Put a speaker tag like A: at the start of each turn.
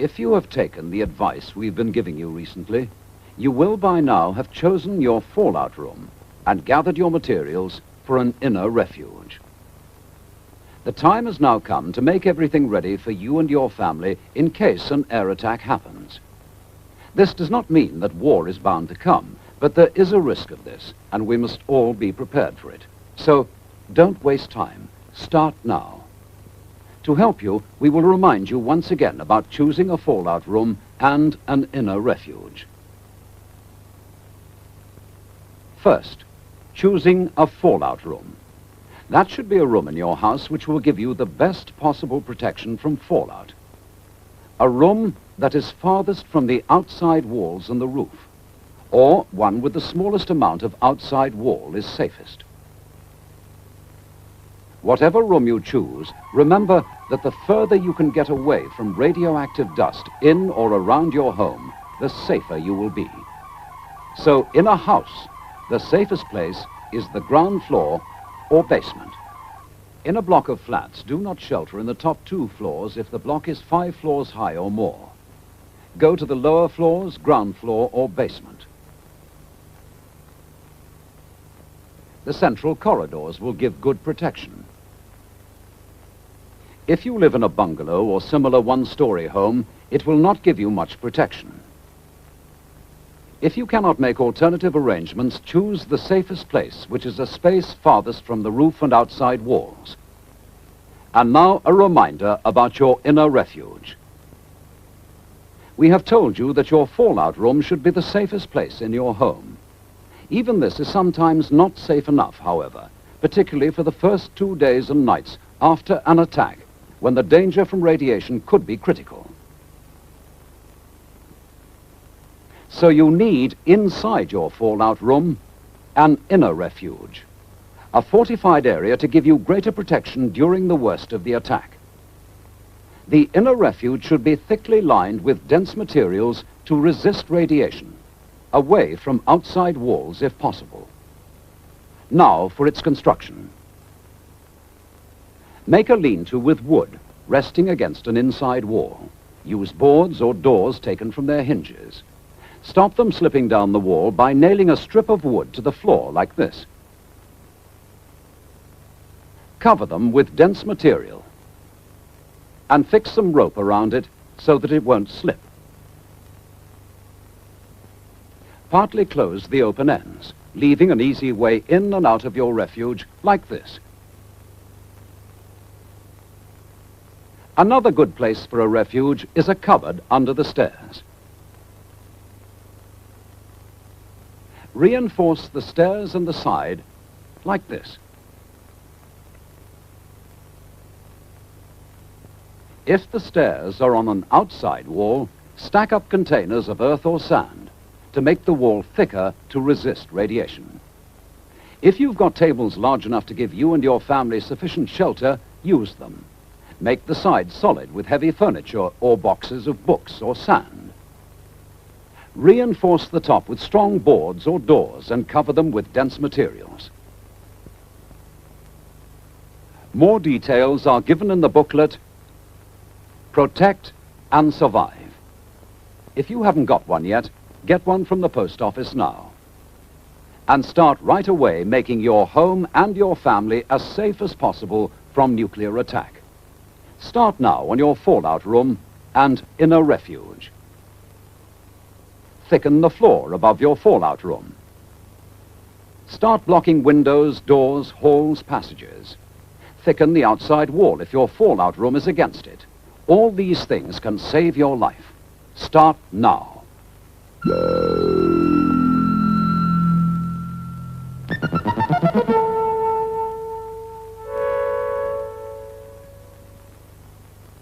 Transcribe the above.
A: If you have taken the advice we've been giving you recently, you will by now have chosen your fallout room and gathered your materials for an inner refuge. The time has now come to make everything ready for you and your family in case an air attack happens. This does not mean that war is bound to come, but there is a risk of this, and we must all be prepared for it. So, don't waste time. Start now. To help you, we will remind you once again about choosing a fallout room and an inner refuge. First, choosing a fallout room. That should be a room in your house which will give you the best possible protection from fallout. A room that is farthest from the outside walls and the roof, or one with the smallest amount of outside wall is safest. Whatever room you choose, remember that the further you can get away from radioactive dust in or around your home, the safer you will be. So in a house, the safest place is the ground floor or basement. In a block of flats, do not shelter in the top 2 floors if the block is 5 floors high or more. Go to the lower floors, ground floor or basement. The central corridors will give good protection. If you live in a bungalow or similar one-story home, it will not give you much protection. If you cannot make alternative arrangements, choose the safest place, which is a space farthest from the roof and outside walls. And now a reminder about your inner refuge. We have told you that your fallout room should be the safest place in your home. Even this is sometimes not safe enough, however, particularly for the first 2 days and nights after an attack, when the danger from radiation could be critical. So you need, inside your fallout room, an inner refuge, a fortified area to give you greater protection during the worst of the attack. The inner refuge should be thickly lined with dense materials to resist radiation, away from outside walls if possible. Now for its construction. Make a lean-to with wood, resting against an inside wall. Use boards or doors taken from their hinges. Stop them slipping down the wall by nailing a strip of wood to the floor like this. Cover them with dense material and fix some rope around it so that it won't slip. Partly close the open ends, leaving an easy way in and out of your refuge like this. Another good place for a refuge is a cupboard under the stairs. Reinforce the stairs and the side like this. If the stairs are on an outside wall, stack up containers of earth or sand to make the wall thicker to resist radiation. If you've got tables large enough to give you and your family sufficient shelter, use them. Make the sides solid with heavy furniture or boxes of books or sand. Reinforce the top with strong boards or doors and cover them with dense materials. More details are given in the booklet, Protect and Survive. If you haven't got one yet, get one from the post office now. And start right away making your home and your family as safe as possible from nuclear attack. Start now on your fallout room and inner refuge. Thicken the floor above your fallout room. Start blocking windows, doors, halls, passages. Thicken the outside wall if your fallout room is against it. All these things can save your life. Start now.